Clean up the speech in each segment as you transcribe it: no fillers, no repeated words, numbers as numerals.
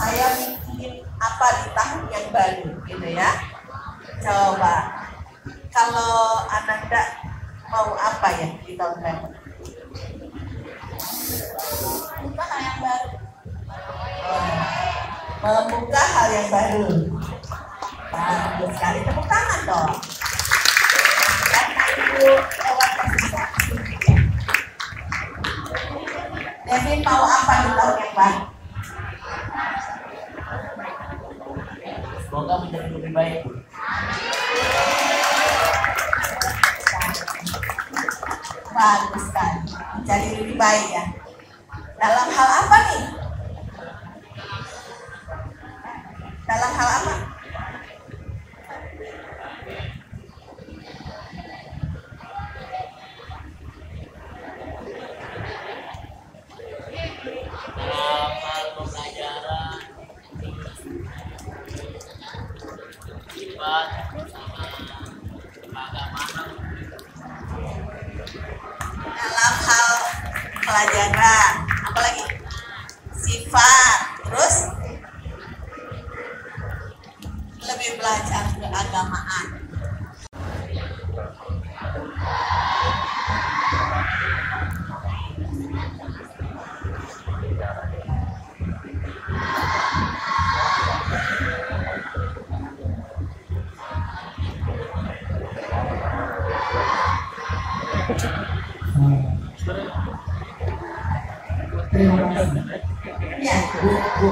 saya bikin apa di tahun yang baru, gitu ya. Coba, kalau Ananda mau apa ya di tahun baru? Buka hal yang baru. Membuka hal yang baru. Bagus sekali, tepuk tangan dong. Karena Ibu lewat presentasi. Devin mau apa di tahun yang baru? Semoga menjadi lebih baik. Bagus sekali, menjadi lebih baik ya. Dalam hal apa nih? Dalam hal apa? Dalam hal pembelajaran, sifat sama keagamaan. Dalam hal pelajaran, apalagi sifat, terus lebih belajar keagamaan. Terima kasih. Ya, Bu,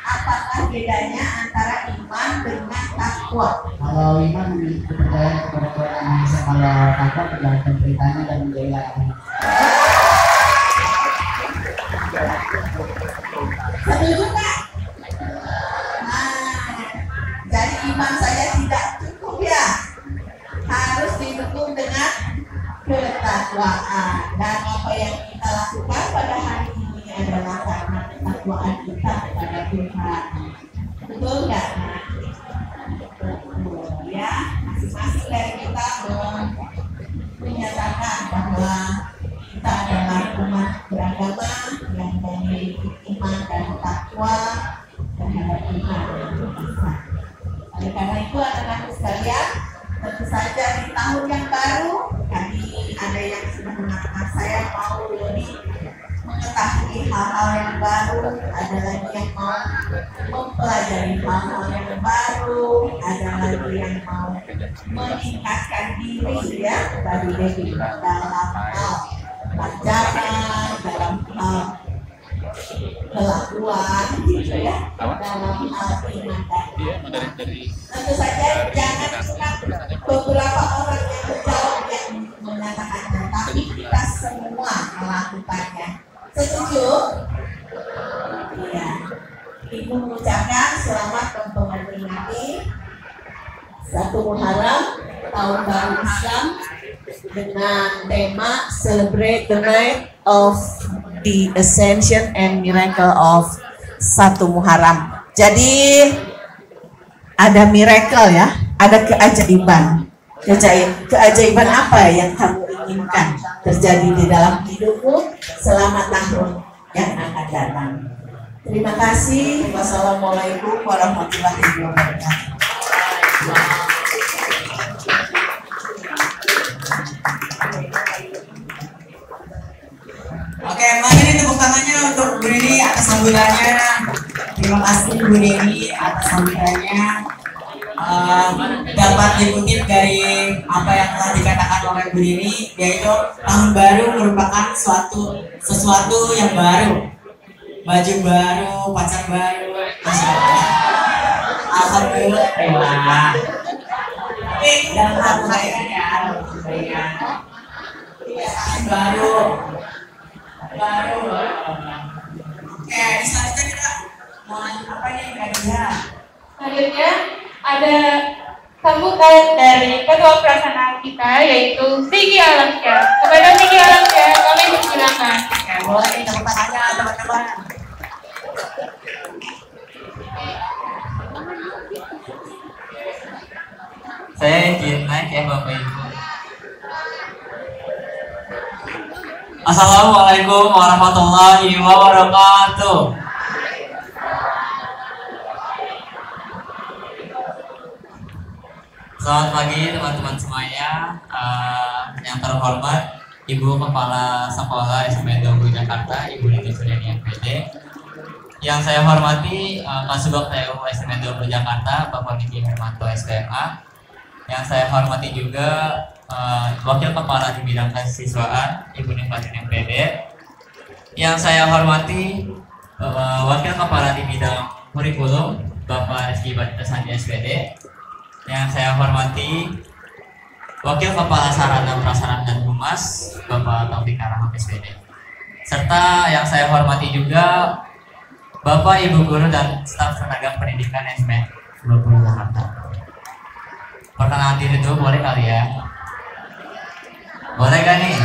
apakah bedanya antara iman dengan takwa? kalau iman kepercayaan kepada Tuhan yang Maha Esa, kalau takwa menjalankan perintahnya dan menjauhi larangannya. Setuju nggak? Nah, jadi iman saja tidak cukup ya, harus didukung dengan ketakwaan. Dan apa yang kita lakukan pada hari ini adalah karena ketakwaan kita kepada Tuhan. Betul nggak? Betul ya. Masing-masing dari kita menyatakan bahwa kita adalah umat beragama yang memiliki iman dan takwa terhadap Tuhan yang Maha Esa. Oleh karena itu, anak-anak sekalian, tentu saja di tahun yang baru, tadi ada yang sudah mengatakan saya mau lebih mengetahui hal-hal yang baru, ada lagi yang mau mempelajari hal-hal yang baru, ada lagi yang mau meningkatkan diri ya dari diri dalam hal pelajaran, dalam hal kelakuan gitu ya, dalam hal iman dan tentu saja jangan cuma beberapa orang yang menjawab yang menyatakannya, tapi kita semua melakukannya. Setuju? Iya. Ibu mengucapkan selamat untuk memperingati 1 Muharram tahun baru Islam dengan tema Celebrate the Night of the Ascension and Miracle of 1 Muharram. Jadi ada miracle ya, ada keajaiban. Keajaiban apa yang kamu inginkan terjadi di dalam hidupmu selama tahun yang akan datang? Terima kasih. Wassalamualaikum warahmatullahi wabarakatuh. Oke, mari ini tepuk tangannya untuk Bu Nini atas sambutannya. Terima kasih Bu Nini atas sambutannya. Dapat dikutip dari apa yang telah dikatakan oleh Bu Nini, yaitu tahun baru merupakan sesuatu yang baru. Baju baru, pacar baru, alhamdulillah. Tapi dalam hal kebaikan ya, baru. Oke, selanjutnya kita mau apa nih Kak Dia? Selanjutnya ada sambutan dari ketua pelaksana kita, yaitu Sigi Alamsyah. Kepada Sigi Alamsyah kami persilakan. Oke, boleh nih tepuk tangannya teman-teman. Saya izin naik ya Bapak Ibu. Assalamualaikum warahmatullahi wabarakatuh. Selamat pagi teman-teman semuanya. Yang terhormat Ibu Kepala Sekolah SMA 20 Jakarta, Ibu Niti Suryani MPD. Yang saya hormati Kasubag TU SMA 20 Jakarta, Bapak Niki Hermanto SPMA. Yang saya hormati juga Wakil Kepala di bidang kesiswaan, Ibu Niflatin MPD. Yang saya hormati Wakil Kepala di bidang kurikulum, Bapak Rizky Batita Sandi SPD. Yang saya hormati Wakil Kepala Sarana Prasarana dan Humas, Bapak Taufik Karahap SPD. Serta yang saya hormati juga Bapak, Ibu Guru dan staf tenaga pendidikan SMA 20 Jakarta. Perkenalan diri dulu boleh kali ya? Boleh kan nih?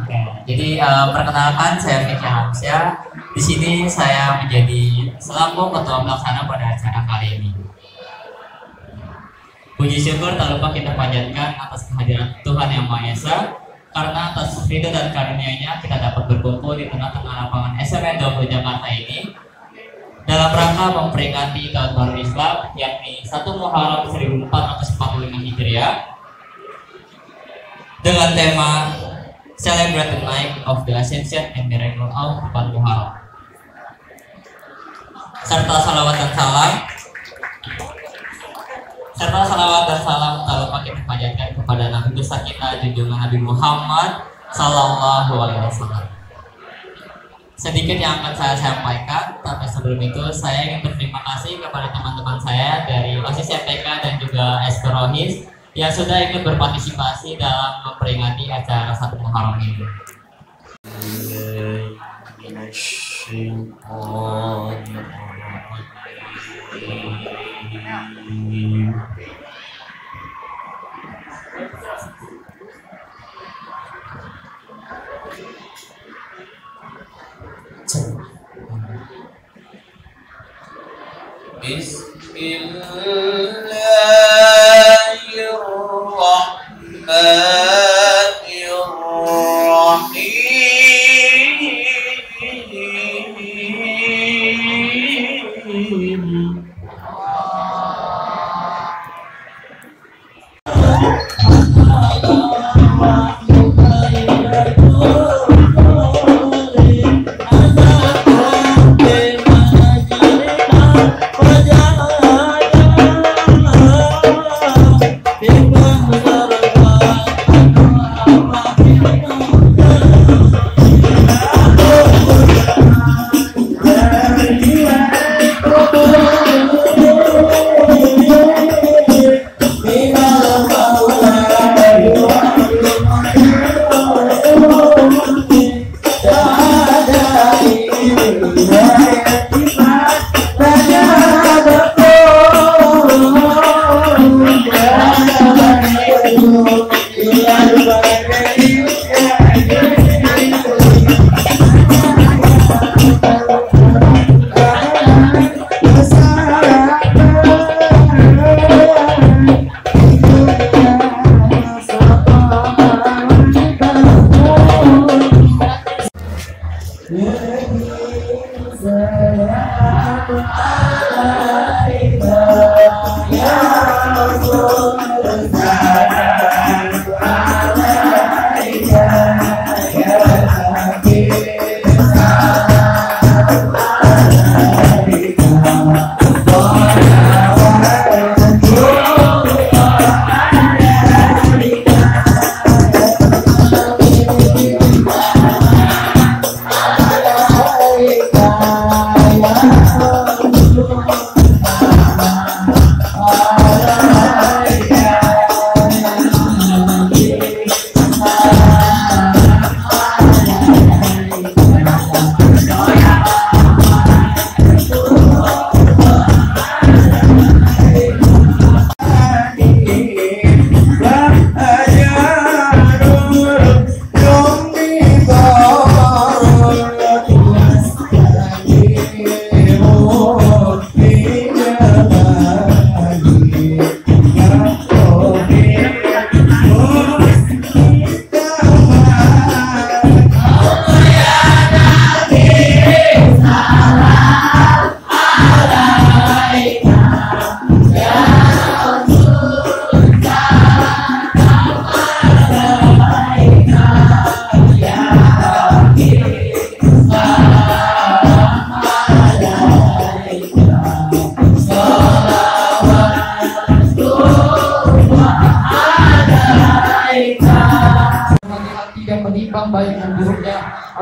Oke, jadi perkenalkan saya Miki Hamsyah. Di sini saya menjadi selaku ketua pelaksana pada acara kali ini. Puji syukur tak lupa kita panjatkan atas kehadiran Tuhan Yang Maha Esa, karena atas ridho dan karunia-Nya kita dapat berkumpul di tengah-tengah lapangan SMA 20 Jakarta ini dalam rangka memperingati Tahun Baru Islam, yakni 1 Muharram 1445 Hijriah, dengan tema Celebrate the Night of the Ascension and Miracle of 4 Muharram, serta salawat dan salam tak lupa kita panjatkan kepada Nabi besar kita, junjungan Nabi Muhammad Sallallahu Alaihi Wasallam. Sedikit yang akan saya sampaikan, tapi sebelum itu saya ingin berterima kasih kepada teman-teman saya dari OSIS MTK dan juga Eskerohis yang sudah ikut berpartisipasi dalam memperingati acara 1 Muharram ini.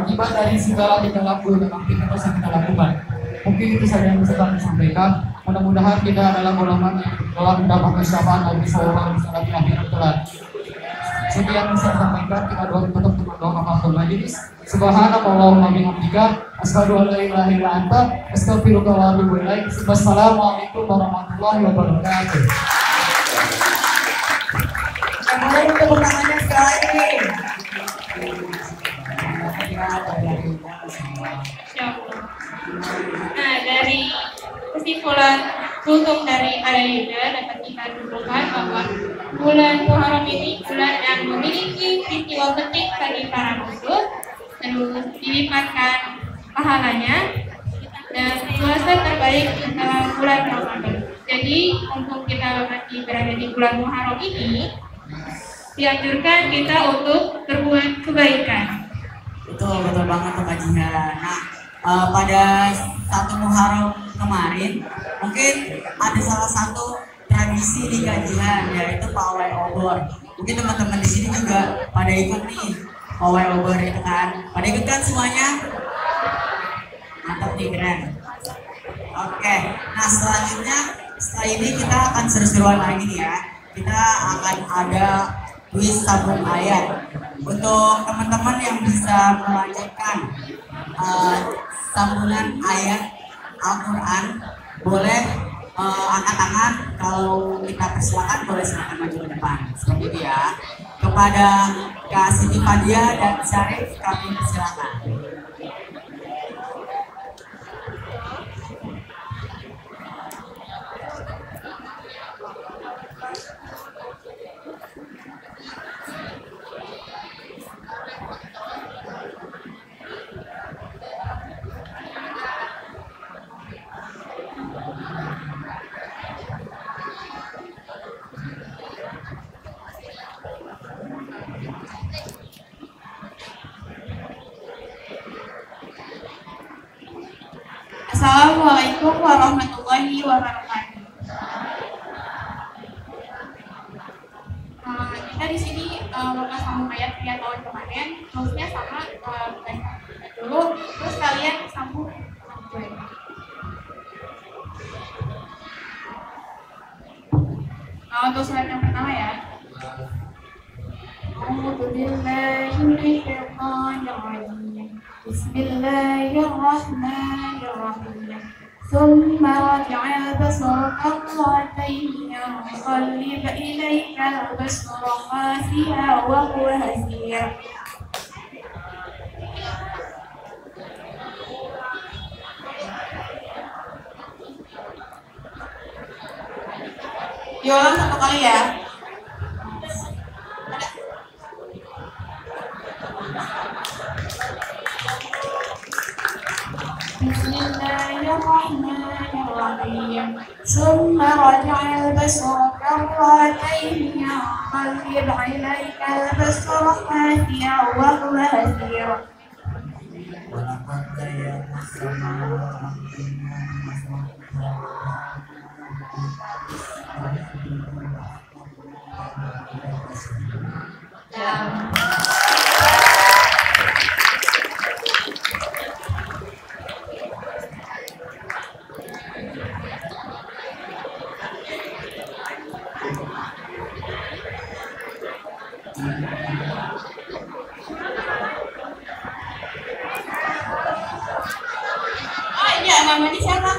akibat dari segala tingkah laku dan aktivitas yang kita lakukan. Mungkin itu saja yang bisa kami sampaikan. Mudah-mudahan kita adalah golongan yang telah mendapatkan syafaat Nabi Sallallahu Alaihi Wasallam di akhirat kelak. Sekian yang saya sampaikan, kita doa tutup dengan doa kafaratul majelis. Subhanallahumma bihamdika, asyhadu an la ilaha illa anta, astaghfiruka wa atubu ilaik. Wassalamualaikum warahmatullahi wabarakatuh. Kemudian tepuk tangannya sekali lagi. Nah, dari kesimpulan tutup dari Al-Yuda dapat kita simpulkan bahwa bulan Muharram ini bulan yang memiliki peristiwa penting bagi para muslim, terus dilipatkan pahalanya dan puasa terbaik dalam bulan Ramadan. Jadi untuk kita masih berada di bulan Muharram ini, dianjurkan kita untuk berbuat kebaikan. Betul banget tuh Kak Jihan. Nah, pada 1 Muharram kemarin mungkin ada salah satu tradisi di Kajian, yaitu pawai obor. Mungkin teman-teman di sini juga pada ikut nih pawai obor itu kan. Pada ikut kan semuanya? Mantap nih, keren. Oke, nah selanjutnya setelah ini kita akan seru-seruan lagi nih ya. Kita akan ada kuis sabun ayat. Untuk teman-teman yang bisa melanjutkan sambungan ayat Al-Quran, boleh angkat tangan. Kalau kita persilakan, boleh silakan maju ke depan seperti itu ya. Kepada Kak Siti Fadia dan Syarif, kami persilakan. Assalamualaikum warahmatullahi wabarakatuh. Kita di sini bakal sambung ayat 3 tahun kemarin, terusnya sama dulu, terus kalian sambung. Untuk surat yang pertama ya. A'udzu billahi minasyaitonir rajim. Bismillahirrahmanirrahim. ثم رجع البصر كرتين ينقلب إليك البصر خاسئا وهو حسير. Diulang satu kali ya. Bismillahirrahmanirrahim. Summa raja'a al-basara karratain yanqalib ilaika al-basara khasi'an wa huwa hasir. Namanya siapa?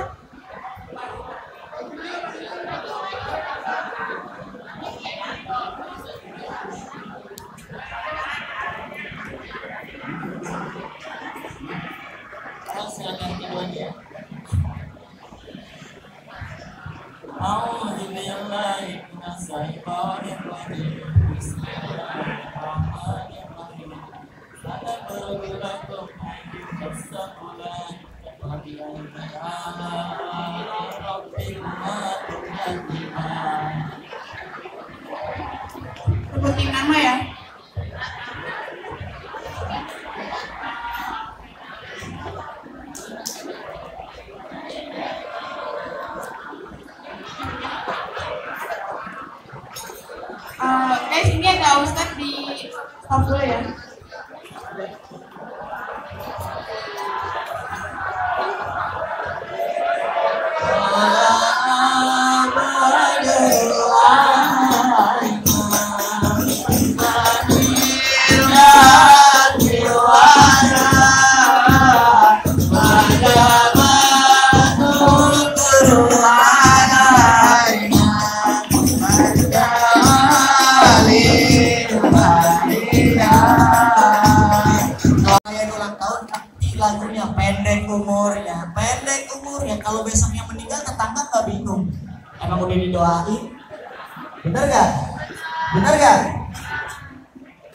Sebutin nama ya. Guys, ini ada Ustadz di stop dulu ya. lagunya pendek umurnya. Kalau besoknya meninggal tetangga nggak bingung. Emang udah didoain? Bener gak?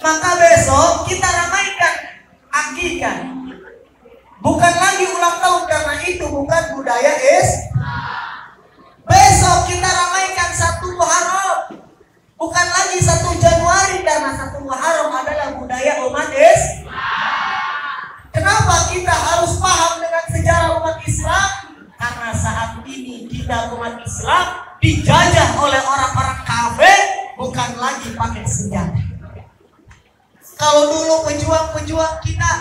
Maka besok kita ramaikan akikah. Bukan lagi ulang tahun karena itu bukan budaya Besok kita ramaikan 1 Muharram. Bukan lagi 1 Januari karena 1 Muharram adalah budaya umat Kenapa kita harus paham dengan sejarah umat Islam? Karena saat ini kita umat Islam dijajah oleh orang-orang kafir, bukan lagi pakai senjata. Kalau dulu pejuang-pejuang kita,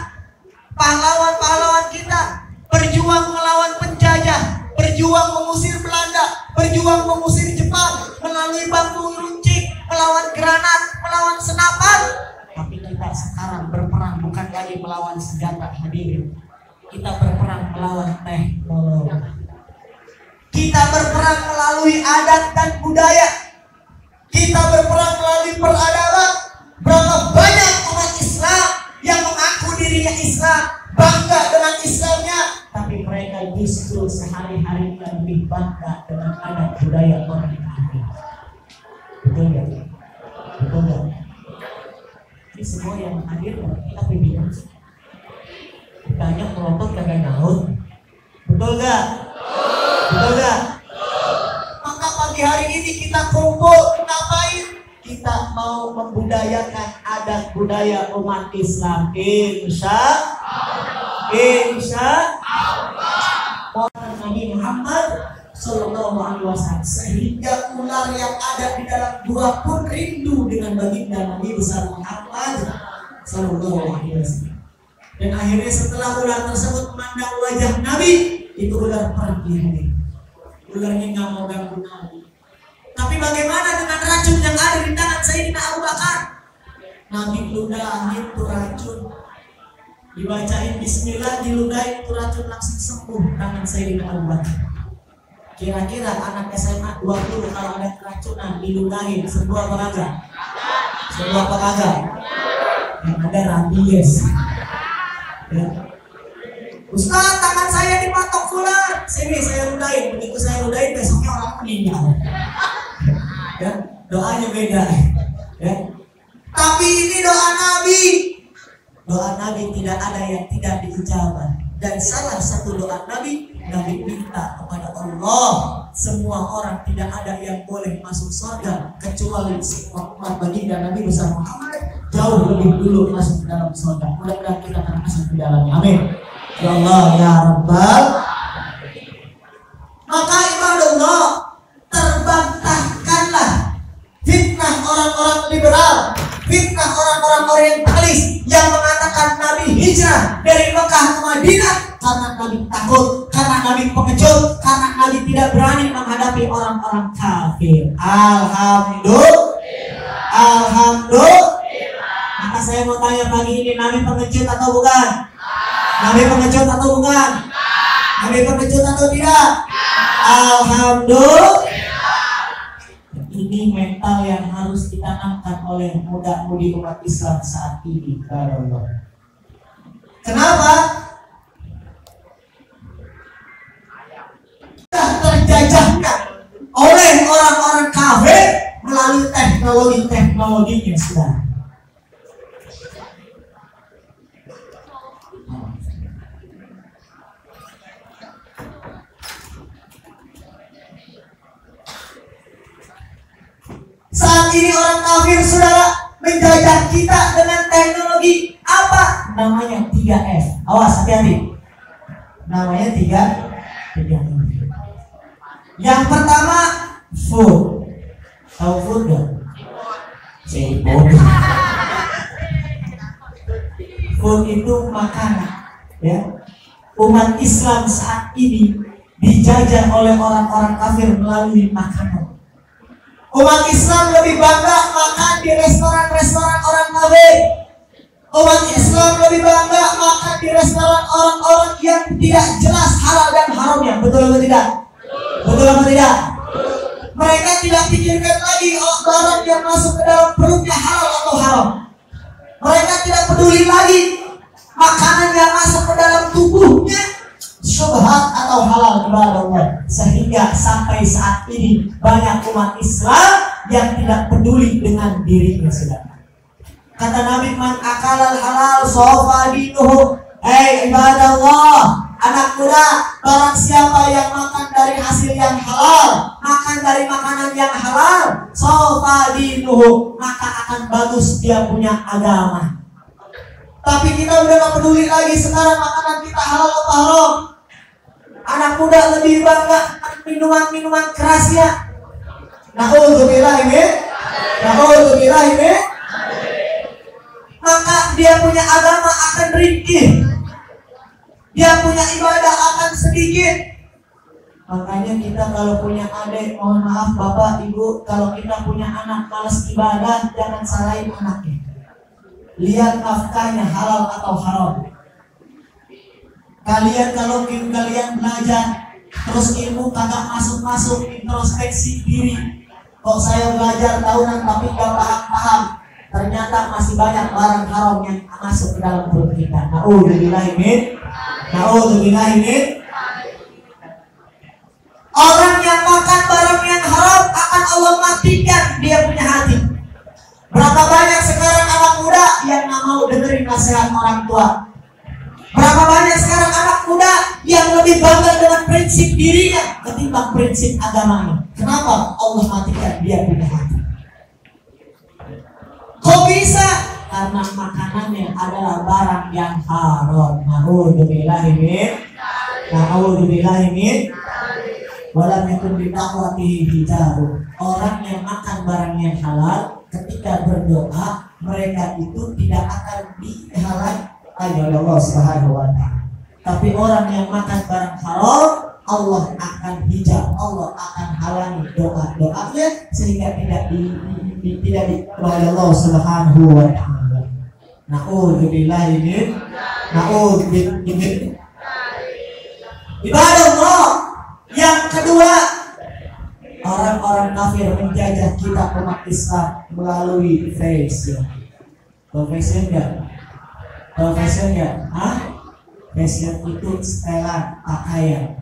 pahlawan-pahlawan kita berjuang melawan penjajah, berjuang mengusir Belanda, berjuang mengusir Jepang melalui bambu runcing, melawan granat, melawan senapan. Tapi kita sekarang berperang bukan lagi melawan senjata, hadirin. Kita berperang melawan teknologi. Kita berperang melalui adat dan budaya. Kita berperang melalui peradaban. Berapa banyak umat Islam yang mengaku dirinya Islam, bangga dengan Islamnya, tapi mereka justru sehari-harinya lebih bangga dengan adat budaya orang kafir. Betul nggak? Ini semua yang hadir kita bingung. Ditanya melotot kagak nyaut. Betul nggak? Maka pagi hari ini kita kumpul ngapain? Kita mau membudayakan adat budaya umat Islam. Insya Allah. Nabi Muhammad Sallallahu Alaihi Wasallam, sehingga ular yang ada di dalam gua pun rindu dengan baginda Nabi besar Muhammad Sallallahu Alaihi Wasallam. Dan akhirnya setelah ular tersebut memandang wajah Nabi, itu ular pergi. Ularnya nggak mau ganggu Nabi. Tapi bagaimana dengan racun yang ada di tangan Sayyidina Abu Bakar? Nabi ludahin itu racun, dibacain Bismillah, diludahin itu racun, langsung sembuh tangan Sayyidina Abu Bakar. Kira-kira anak SMA 20 kalau ada keracunan diludahin sembuh apa kagak? Yang ada rabies. Ya. Ustaz, tangan saya dipatok ular. Sini saya ludahin. Begitu saya ludahin, besoknya orang meninggal. Ya, doanya beda. Ya. Tapi ini doa Nabi. Doa Nabi tidak ada yang tidak diijabah. Dan salah satu doa Nabi minta kepada Allah, semua orang tidak ada yang boleh masuk surga kecuali umat baginda Nabi besar Muhammad jauh lebih dulu masuk ke dalam surga. Mudah-mudahan kita akan masuk ke dalamnya. Amin. Ya Allah ya Rabbal. Maka ibadallah, terbantahkanlah fitnah orang-orang liberal, fitnah orang-orang orientalis yang mengatakan Nabi hijrah dari Mekah ke Madinah karena Nabi takut, karena Nabi pengecut, karena Nabi tidak berani menghadapi orang-orang kafir. Alhamdulillah. Maka saya mau tanya pagi ini, Nabi pengecut atau bukan? Nabi pengecut atau bukan? Nabi pengecut atau tidak? Alhamdulillah. Ini mental yang harus ditanamkan oleh muda-mudi umat Islam saat ini. Kenapa? Terjajahkan oleh orang-orang kafir melalui teknologinya sudah. Saat ini orang kafir saudara menjajah kita dengan teknologi apa? Namanya 3F. Awas hati-hati. Namanya 3F. Yang pertama food. Tahu food gak? Food itu makanan. Ya. Umat Islam saat ini dijajah oleh orang-orang kafir melalui makanan. Umat Islam lebih bangga makan di restoran-restoran orang kafir. Umat Islam lebih bangga makan di restoran orang-orang yang tidak jelas halal dan haramnya. Betul atau tidak? Betul atau tidak? Mereka tidak pikirkan lagi barang yang masuk ke dalam perutnya halal atau haram. Mereka tidak peduli lagi makanan yang masuk ke dalam tubuhnya syubhat atau halal ibadahnya, sehingga sampai saat ini banyak umat Islam yang tidak peduli dengan dirinya sendiri. Kata Nabi, man akalal halal sofa dinuhu. Ibadah Allah, anak muda, barang siapa yang makan dari hasil yang halal, makan dari makanan yang halal, sofa dinuhu, maka akan bagus dia punya agama. Tapi kita udah gak peduli lagi sekarang makanan kita halal atau haram. Anak muda lebih bangga minuman-minuman keras ya. Na'udzubillah ini. Maka dia punya agama akan ringkih, dia punya ibadah akan sedikit. Makanya kita kalau punya adik, mohon maaf bapak ibu, kalau kita punya anak malas ibadah, jangan salahin anaknya. Lihat nafkahnya halal atau haram. Kalian kalau kalian belajar terus ilmu kagak masuk introspeksi diri, kok saya belajar tahunan tapi gak paham, ternyata masih banyak barang haram yang masuk ke dalam perut kita. Na'udzubillah min. Orang yang makan barang yang haram akan Allah matikan dia punya hati. Berapa banyak sekarang anak muda yang gak mau dengerin nasihat orang tua? Berapa banyak sekarang anak muda yang lebih bangga dengan prinsip dirinya ketimbang prinsip agamanya? Kenapa? Allah matikan dia punya hati. Kok bisa? Karena makanannya adalah barang yang haram. Na'udzubillahi min. Walam yakun bitaqwatihi hijabu. Orang yang makan barang yang halal ketika berdoa, mereka itu tidak akan dihalang oleh Allah Subhanahu wa ta'ala. Tapi orang yang makan barang haram, Allah akan hijab, Allah akan halangi doa-doanya sehingga tidak oleh Allah Subhanahu wa ta'ala. Na'udzubillahi min. Ibadah Allah. Yang kedua, orang-orang kafir menjajah kita umat Islam melalui fashion. Fashion enggak? Fashion itu setelan pakaian.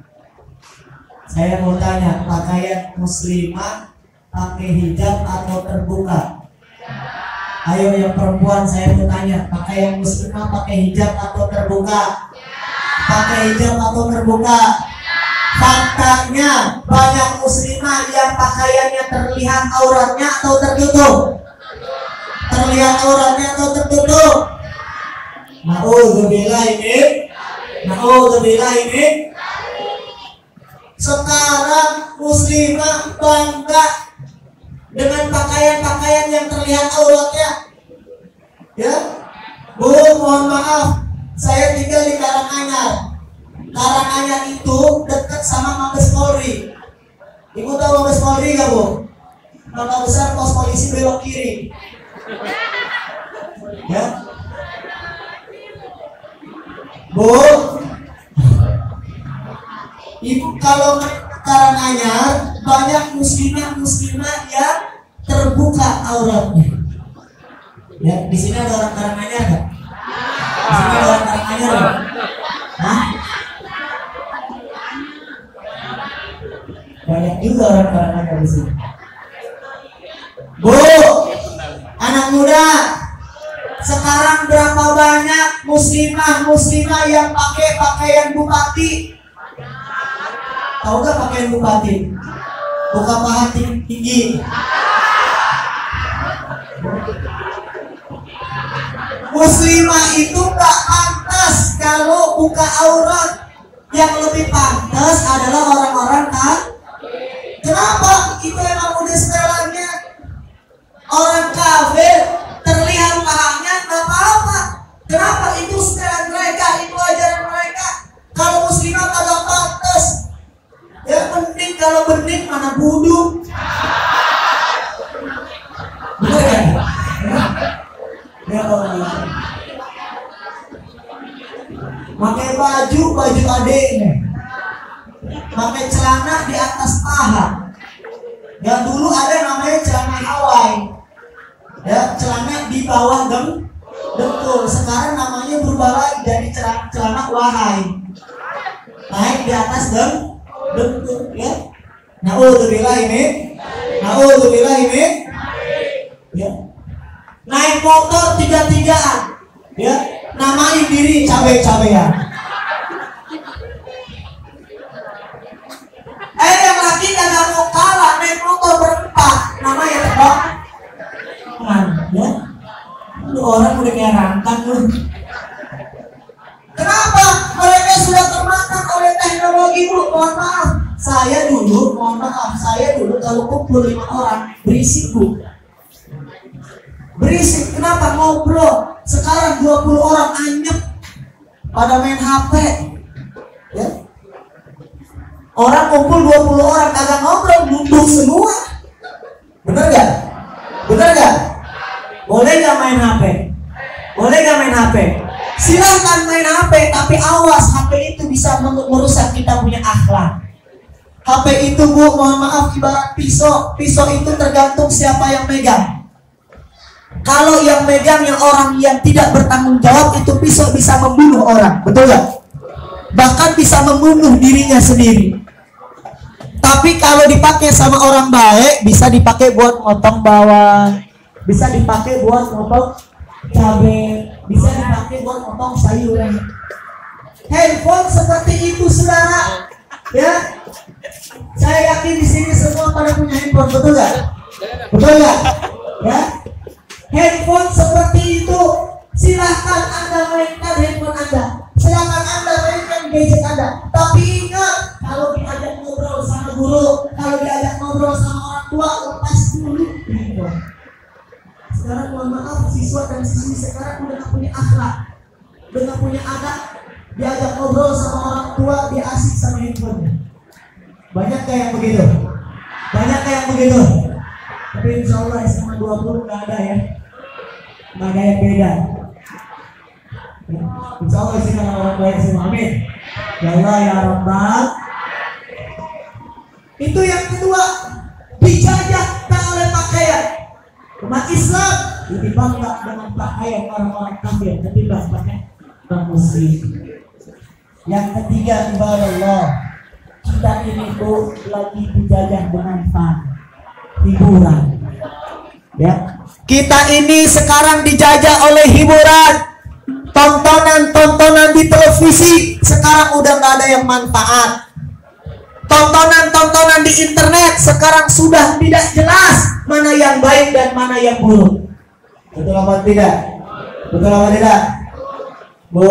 Saya mau tanya, pakaian muslimah pakai hijab atau terbuka? Ayo yang perempuan saya mau tanya, pakaian muslimah pakai hijab atau terbuka? Pakai hijab atau terbuka? Faktanya banyak muslimah yang pakaiannya terlihat auratnya atau tertutup? Terlihat auratnya atau tertutup? Na'udzubillah ini. Sekarang muslimah bangga dengan pakaian-pakaian yang terlihat auratnya. Ya, Bu, mohon maaf, saya tinggal di Karanganyar. Karanganyar itu dekat sama Mabes Polri. Ibu tahu Mabes Polri gak, Bu? Kota besar pos polisi belok kiri. Ya, Bu, Ibu kalau Karanganyar banyak muslimah yang terbuka auratnya. Ya, di sini ada orang Karanganyar nggak? Di sini ada orang Karanganyar nggak? Hah? Banyak juga orang Karanganyar di sini. Bu, anak muda, sekarang berapa banyak muslimah yang pakai pakaian bupati? Tahu gak pakaian bupati? Buka paha tinggi. Muslimah itu gak pantas kalau buka aurat. Yang lebih pantas adalah orang-orang kan? Kenapa? Itu emang udah setelannya. Orang kafir terlihat pahanya gak apa-apa. Kenapa? Itu setelan mereka, itu ajaran mereka. Kalau muslimah kagak pantas. Ya penting kalau bening mana buduk. Bener kan? Ya Allah. Pakai baju adeknya. Pakai celana di atas paha. Ya dulu ada namanya celana Hawaii. Ya celana di bawah Betul, sekarang namanya berubah lagi jadi celana wahai. Naik di atas betul ya. Naudzubillah ini. Ya. Naik motor 3-3an. Ya, namain diri cabe-cabean. Yang laki kagak mau kalah naik motor berempat, namanya tebak. Ya. Lu orang udah kayak rantang lu. Kenapa? Mereka sudah termakan oleh teknologi, Bu. Mohon maaf. Saya dulu kalau kumpul 5 orang berisik, Bu. Berisik. Kenapa? Ngobrol. Sekarang 20 orang anyep pada main HP. Ya. Orang kumpul 20 orang kagak ngobrol, duduk semua. Bener gak? Boleh gak main HP? Silahkan main HP, tapi awas, HP itu bisa merusak kita punya akhlak. HP itu, Bu, mohon maaf, ibarat pisau. Pisau itu tergantung siapa yang megang. Kalau yang megang yang orang yang tidak bertanggung jawab, itu pisau bisa membunuh orang, betul gak? Bahkan bisa membunuh dirinya sendiri. Tapi kalau dipakai sama orang baik, bisa dipakai buat motong bawang, bisa dipakai buat motong cabai, bisa dipakai buat motong sayuran. Handphone seperti itu, saudara. Ya, saya yakin di sini semua pada punya handphone, betul gak? Ya, handphone seperti itu. Silahkan Anda mainkan handphone Anda, silahkan Anda mainkan gadget Anda. Tapi ingat, kalau diajak ngobrol sama guru, kalau diajak ngobrol sama orang tua, lepas dulu handphone. Sekarang mohon maaf, siswa dan siswi sekarang udah gak punya akhlak, udah gak punya adab. Diajak ngobrol sama orang tua, dia asik sama handphone. Banyak kayak begitu. Tapi insya Allah SMA 20 gak ada ya. Gak ada yang beda. Insya Allah sih kalau orang baik semua, amin. Ya Allah ya Rabbal. Itu yang kedua, dijajah tak oleh pakaian. Umat Islam lebih bangga dengan pakaian orang-orang kafir ketimbang pakaian orang muslim. Yang ketiga, ibadah Allah, kita ini tuh lagi dijajah dengan hiburan. Ya, kita ini sekarang dijajah oleh hiburan. Tontonan di televisi sekarang udah nggak ada yang manfaat. Tontonan di internet sekarang sudah tidak jelas mana yang baik dan mana yang buruk. Betul apa tidak? Bu,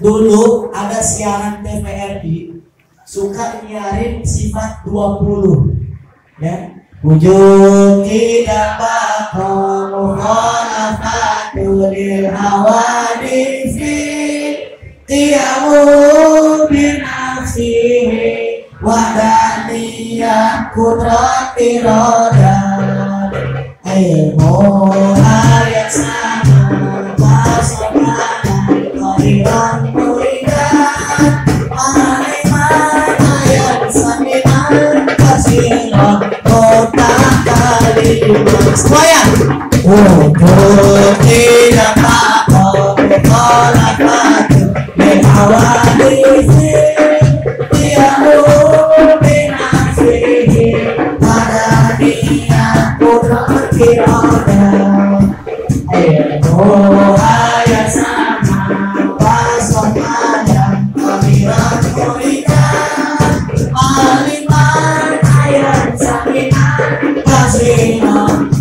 dulu ada siaran TVRI suka nyiarin sifat 20, ya. Wujud tidak bakal mukhalafatul hawadisi tiamu binafsihi wadaniyah kudrati roda ilmu ayat sama pasangan koriran muridan aliman ayat saminan kasiran kota kalimat semuanya. Wujud tidak bakal mukhalafatul hawadisi tiamu binafsihi wadaniyah kudrati roda ilmu ayat sama pasangan kalimat muridan aliman ayat saminan kasiran.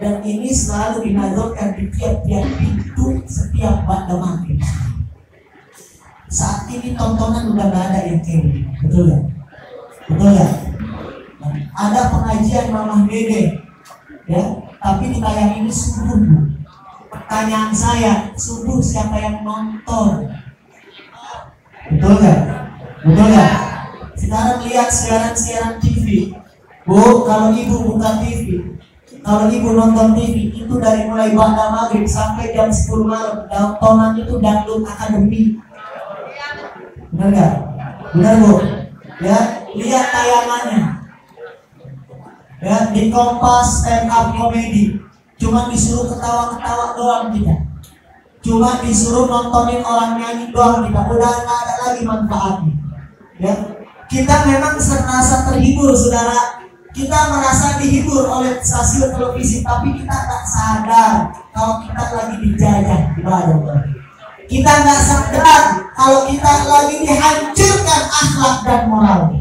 Dan ini selalu dinazarkan di tiap-tiap pintu setiap pada maghrib. Saat ini tontonan udah gak ada yang kayak gini, betul ya? Ada pengajian Mamah Dede, ya, tapi ditayang ini subuh. Pertanyaan saya, subuh siapa yang nonton? Betul nggak? Sekarang lihat siaran TV. Bu, kalau ibu buka TV, kalau ibu nonton TV itu dari mulai ba'da maghrib sampai jam 10 malam, tontonan itu dangdut akademi. Benar nggak? Benar, Bu? Ya, lihat tayangannya. Ya, di Kompas stand up comedy cuma disuruh ketawa-ketawa doang kita, cuma disuruh nontonin orang nyanyi doang kita, udah nggak ada lagi manfaatnya. Ya, kita memang merasa terhibur saudara, kita merasa dihibur oleh stasiun televisi, tapi kita nggak sadar kalau kita lagi dijajah. Kita nggak sadar kalau kita lagi dihancurkan akhlak dan moral.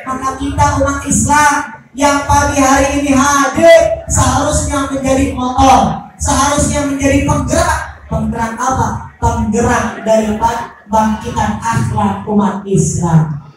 Maka kita umat Islam yang pagi hari ini hadir seharusnya menjadi motor, seharusnya menjadi penggerak apa? Penggerak dari bangkitan akhlak umat Islam.